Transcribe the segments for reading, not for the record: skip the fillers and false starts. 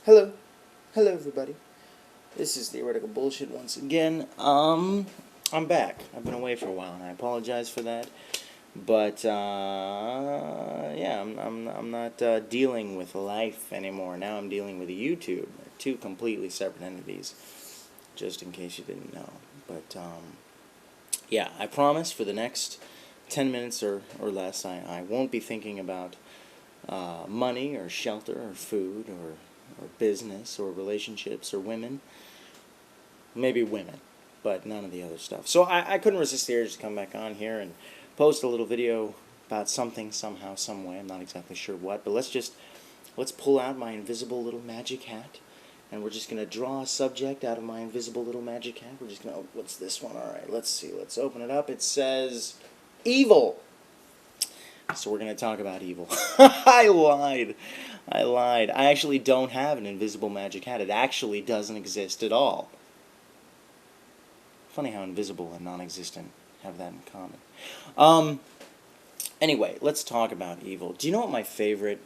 Hello. Hello, everybody. This is Theoretical Bullshit once again. I'm back. I've been away for a while, and I apologize for that. But, yeah, I'm not dealing with life anymore. Now I'm dealing with YouTube. They're two completely separate entities, just in case you didn't know. But, yeah, I promise for the next 10 minutes or less, I won't be thinking about money or shelter or food or business or relationships or women. Maybe women, but none of the other stuff. So I couldn't resist the urge to come back on here and post a little video about something, somehow, some way. I'm not exactly sure what, but let's pull out my invisible little magic hat, and we're just going to draw a subject out of my invisible little magic hat. We're just going to, what's this one? All right, let's see. Let's open it up. It says evil. So we're going to talk about evil. I lied. I actually don't have an invisible magic hat. It actually doesn't exist at all. Funny how invisible and non-existent have that in common. Anyway, let's talk about evil. Do you know what my favorite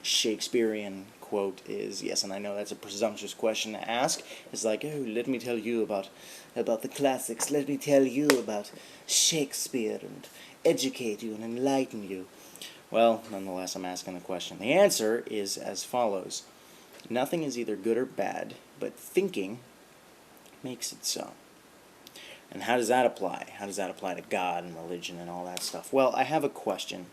Shakespearean quote is? Yes, and I know that's a presumptuous question to ask. It's like, oh, let me tell you about the classics. Let me tell you about Shakespeare and educate you and enlighten you. Well, nonetheless, I'm asking the question. The answer is as follows. Nothing is either good or bad, but thinking makes it so. And how does that apply? How does that apply to God and religion and all that stuff? Well, I have a question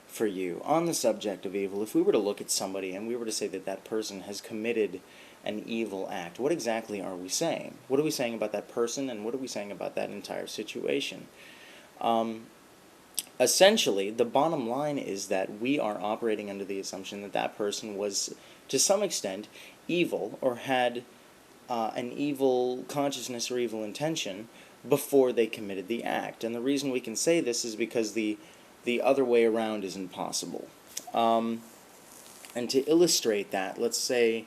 for you on the subject of evil. If we were to look at somebody and we were to say that that person has committed an evil act, what exactly are we saying? What are we saying about that person, and what are we saying about that entire situation? Essentially, the bottom line is that we are operating under the assumption that that person was, to some extent, evil or had an evil consciousness or evil intention before they committed the act. And the reason we can say this is because the other way around isn't possible. And to illustrate that, let's do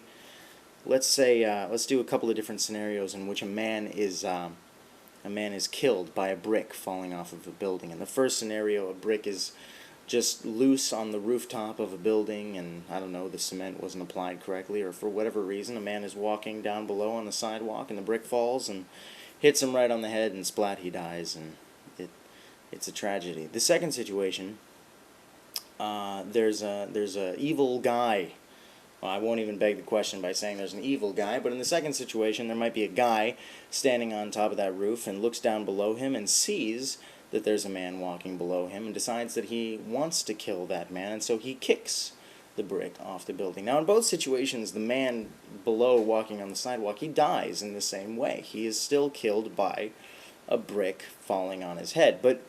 a couple of different scenarios in which a man is killed by a brick falling off of a building. In the first scenario, a brick is just loose on the rooftop of a building, and, I don't know, the cement wasn't applied correctly, or for whatever reason, a man is walking down below on the sidewalk, and the brick falls and hits him right on the head, and splat, he dies, and it's a tragedy. The second situation, there's a evil guy. Well, I won't even beg the question by saying there's an evil guy, but in the second situation, there might be a guy standing on top of that roof and looks down below him and sees that there's a man walking below him and decides that he wants to kill that man, and so he kicks the brick off the building. Now, in both situations, the man below walking on the sidewalk, he dies in the same way. He is still killed by a brick falling on his head. But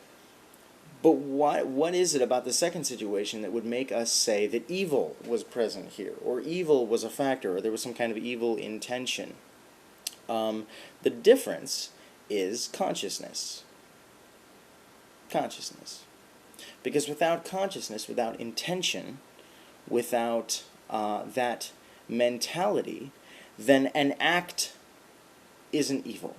what is it about the second situation that would make us say that evil was present here, or evil was a factor, or there was some kind of evil intention? The difference is consciousness. Consciousness. Because without consciousness, without intention, without that mentality, then an act isn't evil.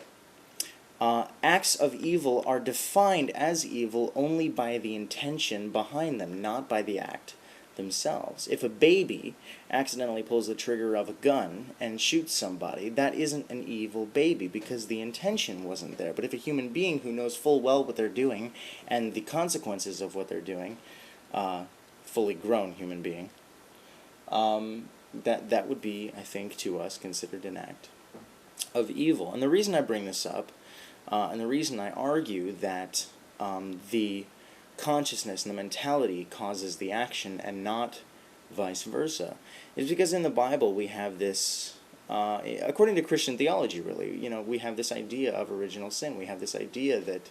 Acts of evil are defined as evil only by the intention behind them, not by the act themselves. If a baby accidentally pulls the trigger of a gun and shoots somebody, that isn't an evil baby because the intention wasn't there. But if a human being who knows full well what they're doing and the consequences of what they're doing, fully grown human being, that would be, I think, to us considered an act of evil. And the reason I bring this up, and the reason I argue that the consciousness and the mentality causes the action and not vice versa, is because in the Bible we have this, according to Christian theology really, we have this idea of original sin. We have this idea that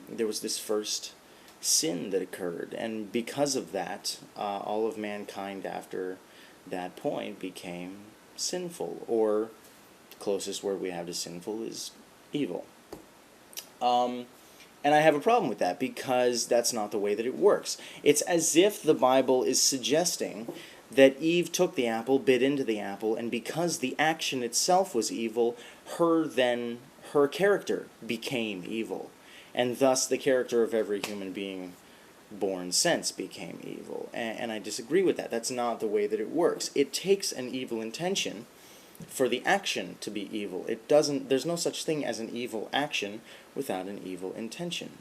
there was this first sin that occurred, and because of that, all of mankind after that point became sinful, or the closest word we have to sinful is evil. And I have a problem with that because that's not the way that it works. It's as if the Bible is suggesting that Eve took the apple, bit into the apple, and because the action itself was evil, her character became evil. And thus the character of every human being born sense became evil. And I disagree with that. That's not the way that it works. It takes an evil intention for the action to be evil. There's no such thing as an evil action without an evil intention,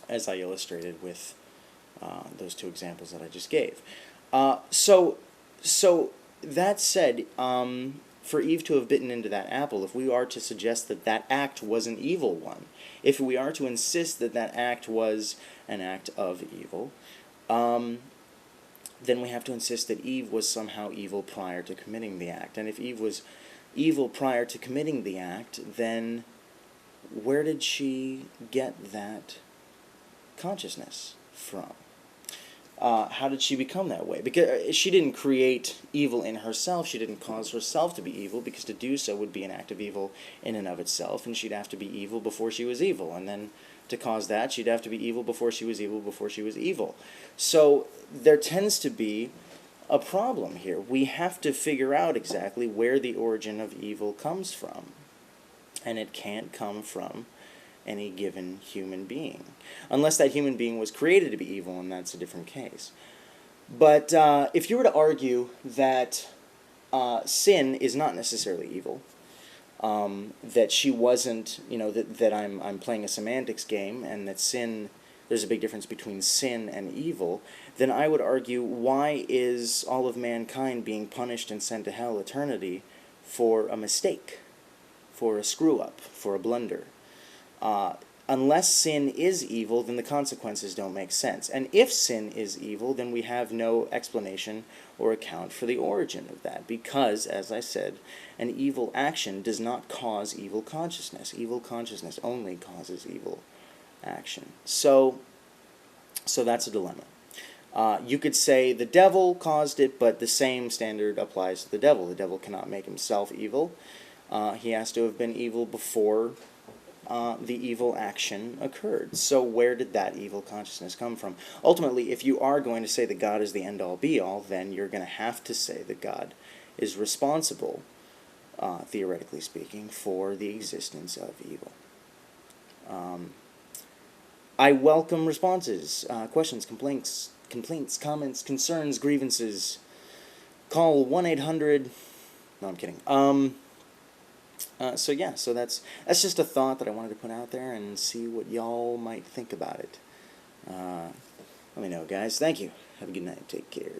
as I illustrated with those two examples that I just gave. So that said, for Eve to have bitten into that apple, if we are to suggest that that act was an evil one, if we are to insist that that act was an act of evil, then we have to insist that Eve was somehow evil prior to committing the act. And if Eve was evil prior to committing the act, then where did she get that consciousness from? How did she become that way? Because she didn't create evil in herself. She didn't cause herself to be evil, because to do so would be an act of evil in and of itself, and she'd have to be evil before she was evil. And then to cause that, she'd have to be evil before she was evil before she was evil. So there tends to be a problem here. We have to figure out exactly where the origin of evil comes from. And it can't come from any given human being, unless that human being was created to be evil, and that's a different case. But if you were to argue that sin is not necessarily evil, that she wasn't, that I'm playing a semantics game, and that sin, there's a big difference between sin and evil, then I would argue, why is all of mankind being punished and sent to hell eternity for a mistake, for a screw-up, for a blunder? Unless sin is evil, then the consequences don't make sense. And if sin is evil, then we have no explanation or account for the origin of that. Because, as I said, an evil action does not cause evil consciousness. Evil consciousness only causes evil action. So that's a dilemma. You could say the devil caused it, but the same standard applies to the devil. The devil cannot make himself evil. He has to have been evil before the evil action occurred. So where did that evil consciousness come from? Ultimately, if you are going to say that God is the end-all be-all, then you're going to have to say that God is responsible, theoretically speaking, for the existence of evil. I welcome responses, questions, complaints, comments, concerns, grievances. Call 1-800... No, I'm kidding. So that's just a thought that I wanted to put out there and see what y'all might think about it. Let me know, guys. Thank you. Have a good night. Take care.